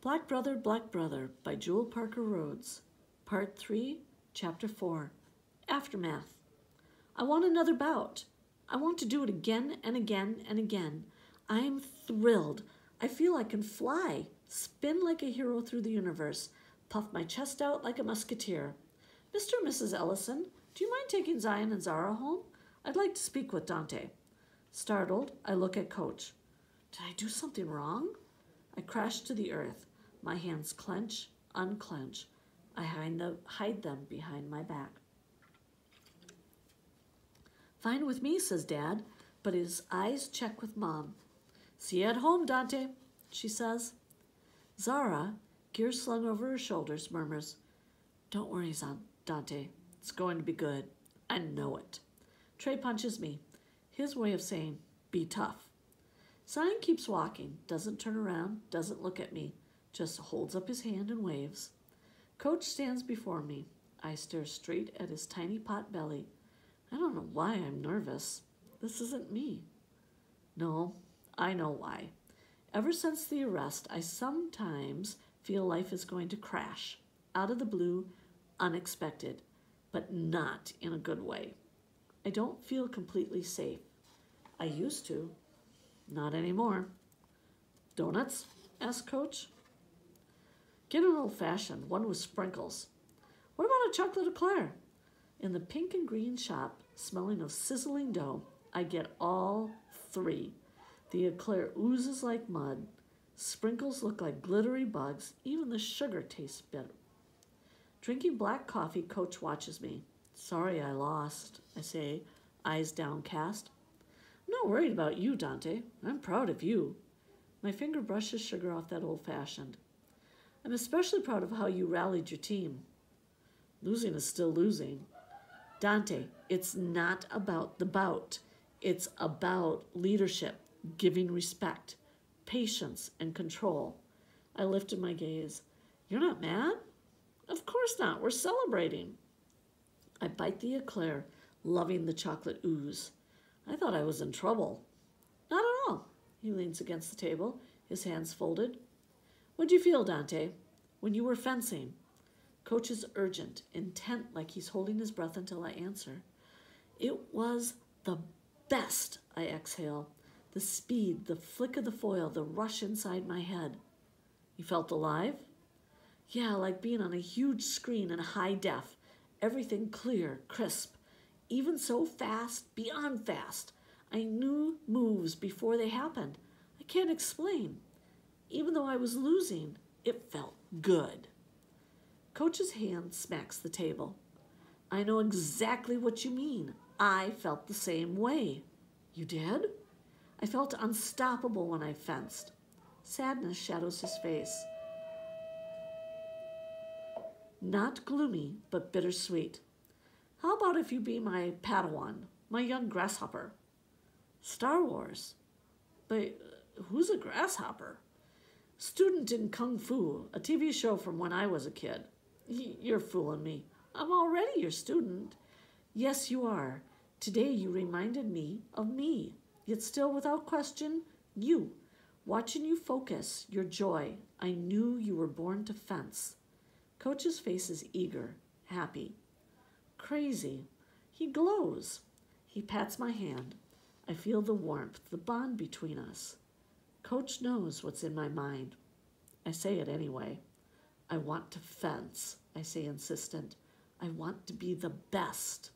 Black Brother by Jewel Parker Rhodes. Part 3, Chapter 4. Aftermath. I want another bout. I want to do it again and again and again. I am thrilled. I feel I can fly, spin like a hero through the universe, puff my chest out like a musketeer. Mr. and Mrs. Ellison, do you mind taking Zion and Zara home? I'd like to speak with Dante. Startled, I look at Coach. Did I do something wrong? I crash to the earth. My hands clench, unclench. I hide them behind my back. Fine with me, says Dad, but his eyes check with Mom. See you at home, Dante, she says. Zara, gear slung over her shoulders, murmurs, Don't worry, Dante. It's going to be good. I know it. Trey punches me. His way of saying, be tough. Zion keeps walking, doesn't turn around, doesn't look at me, just holds up his hand and waves. Coach stands before me. I stare straight at his tiny pot belly. I don't know why I'm nervous. This isn't me. No, I know why. Ever since the arrest, I sometimes feel life is going to crash. Out of the blue, unexpected, but not in a good way. I don't feel completely safe. I used to. Not anymore. Donuts? Asked Coach. Get an old-fashioned, one with sprinkles. What about a chocolate eclair? In the pink and green shop, smelling of sizzling dough, I get all three. The eclair oozes like mud. Sprinkles look like glittery bugs. Even the sugar tastes bitter. Drinking black coffee, Coach watches me. Sorry I lost, I say, eyes downcast. I'm not worried about you, Dante. I'm proud of you. My finger brushes sugar off that old-fashioned. I'm especially proud of how you rallied your team. Losing is still losing. Dante, it's not about the bout. It's about leadership, giving respect, patience, and control. I lifted my gaze. You're not mad? Of course not. We're celebrating. I bite the eclair, loving the chocolate ooze. I thought I was in trouble. Not at all. He leans against the table, his hands folded. What do you feel, Dante, when you were fencing? Coach is urgent, intent like he's holding his breath until I answer. It was the best, I exhale. The speed, the flick of the foil, the rush inside my head. You felt alive? Yeah, like being on a huge screen in high def. Everything clear, crisp. Even so fast, beyond fast. I knew moves before they happened. I can't explain. Even though I was losing, it felt good. Coach's hand smacks the table. I know exactly what you mean. I felt the same way. You did? I felt unstoppable when I fenced. Sadness shadows his face. Not gloomy, but bittersweet. How about if you be my Padawan, my young grasshopper? Star Wars. But who's a grasshopper? Student in Kung Fu, a TV show from when I was a kid. You're fooling me. I'm already your student. Yes, you are. Today you reminded me of me. Yet still, without question, you. Watching you focus, your joy, I knew you were born to fence. Coach's face is eager, happy. Crazy. He glows. He pats my hand. I feel the warmth, the bond between us. Coach knows what's in my mind. I say it anyway. I want to fence, I say insistent. I want to be the best.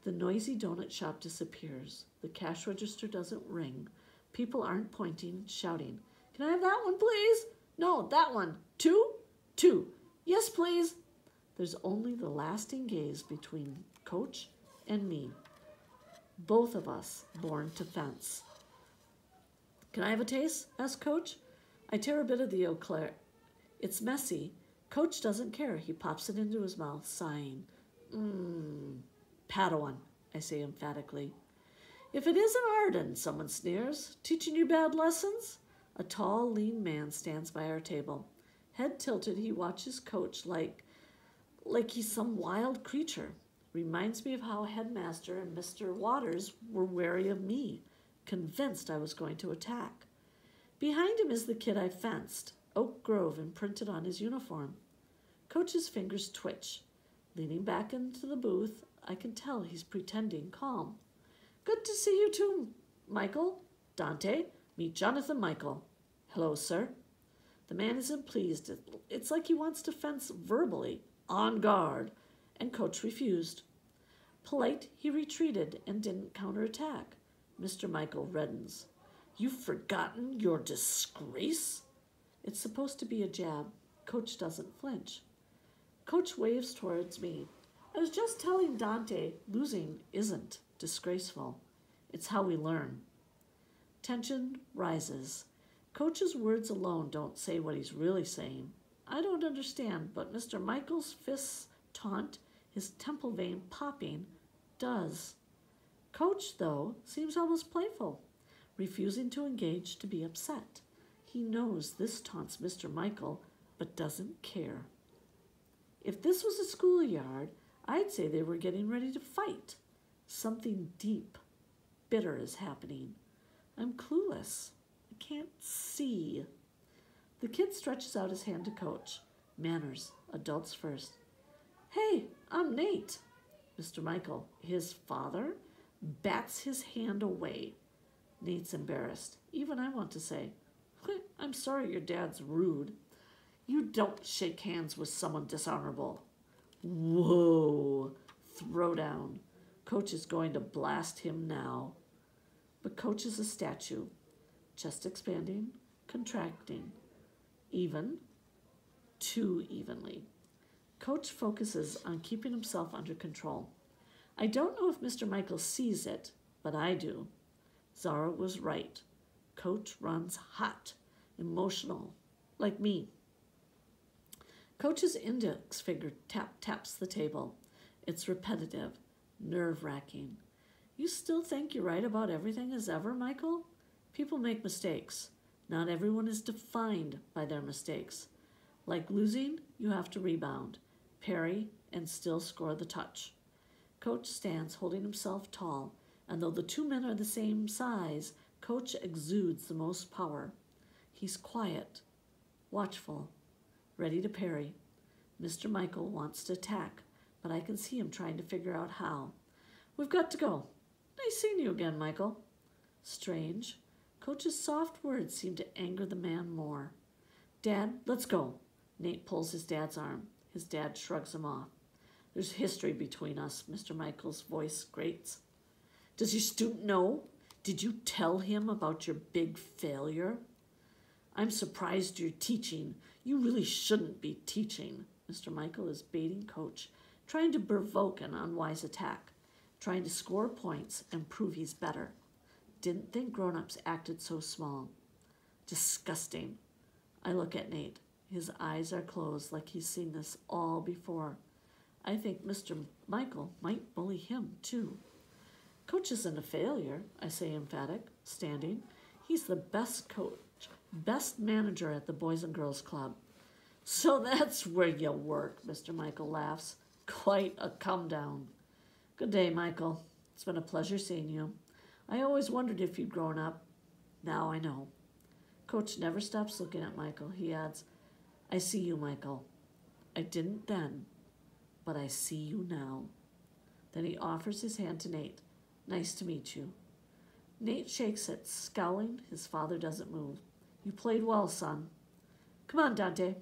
The noisy donut shop disappears. The cash register doesn't ring. People aren't pointing, shouting. Can I have that one, please? No, that one. 2? 2. Yes, please. There's only the lasting gaze between Coach and me. Both of us born to fence. Can I have a taste? Asked Coach. I tear a bit of the eclair. It's messy. Coach doesn't care. He pops it into his mouth, sighing. Padawan, I say emphatically. If it isn't Arden, someone sneers, teaching you bad lessons? A tall, lean man stands by our table. Head tilted, he watches Coach like he's some wild creature. Reminds me of how Headmaster and Mr. Waters were wary of me, convinced I was going to attack. Behind him is the kid I fenced, Oak Grove imprinted on his uniform. Coach's fingers twitch. Leaning back into the booth, I can tell he's pretending calm. Good to see you too, Michael. Dante, meet Jonathan Michael. Hello, sir. The man isn't pleased. It's like he wants to fence verbally. On guard. And Coach refused. Polite, he retreated and didn't counterattack. Mr. Michael reddens. You've forgotten your disgrace? It's supposed to be a jab. Coach doesn't flinch. Coach waves towards me. I was just telling Dante losing isn't disgraceful. It's how we learn. Tension rises. Coach's words alone don't say what he's really saying. I don't understand, but Mr. Michael's fists taunt, his temple vein popping, does. Coach, though, seems almost playful, refusing to engage to be upset. He knows this taunts Mr. Michael, but doesn't care. If this was a schoolyard, I'd say they were getting ready to fight. Something deep, bitter is happening. I'm clueless. I can't see. The kid stretches out his hand to Coach. Manners, adults first. Hey, I'm Nate. Mr. Michael, his father, bats his hand away. Nate's embarrassed. Even I want to say, I'm sorry your dad's rude. You don't shake hands with someone dishonorable. Whoa, throwdown. Coach is going to blast him now. But Coach is a statue, chest expanding, contracting, even, too evenly. Coach focuses on keeping himself under control. I don't know if Mr. Michael sees it, but I do. Zara was right. Coach runs hot, emotional, like me. Coach's index finger taps the table. It's repetitive, nerve-wracking. You still think you're right about everything as ever, Michael? People make mistakes. Not everyone is defined by their mistakes. Like losing, you have to rebound, parry, and still score the touch. Coach stands holding himself tall, and though the two men are the same size, Coach exudes the most power. He's quiet, watchful, ready to parry. Mr. Michael wants to attack, but I can see him trying to figure out how. We've got to go. Nice seeing you again, Michael. Strange. Coach's soft words seem to anger the man more. Dad, let's go. Nate pulls his dad's arm. His dad shrugs him off. There's history between us, Mr. Michael's voice grates. Does your student know? Did you tell him about your big failure? I'm surprised you're teaching. You really shouldn't be teaching. Mr. Michael is baiting Coach, trying to provoke an unwise attack, trying to score points and prove he's better. Didn't think grown-ups acted so small. Disgusting. I look at Nate. His eyes are closed like he's seen this all before. I think Mr. Michael might bully him, too. Coach isn't a failure, I say emphatic, standing. He's the best coach, best manager at the Boys and Girls Club. So that's where you work, Mr. Michael laughs. Quite a come-down. Good day, Michael. It's been a pleasure seeing you. I always wondered if you'd grown up. Now I know. Coach never stops looking at Michael. He adds, I see you, Michael. I didn't then, but I see you now. Then he offers his hand to Nate. Nice to meet you. Nate shakes it, scowling. His father doesn't move. You played well, son. Come on, Dante.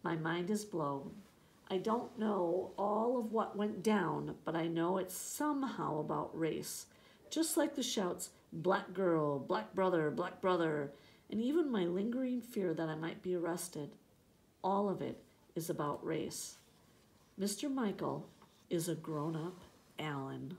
My mind is blown. I don't know all of what went down, but I know it's somehow about race. Just like the shouts, black girl, black brother, and even my lingering fear that I might be arrested. All of it is about race. Mr. Michael is a grown-up Allen.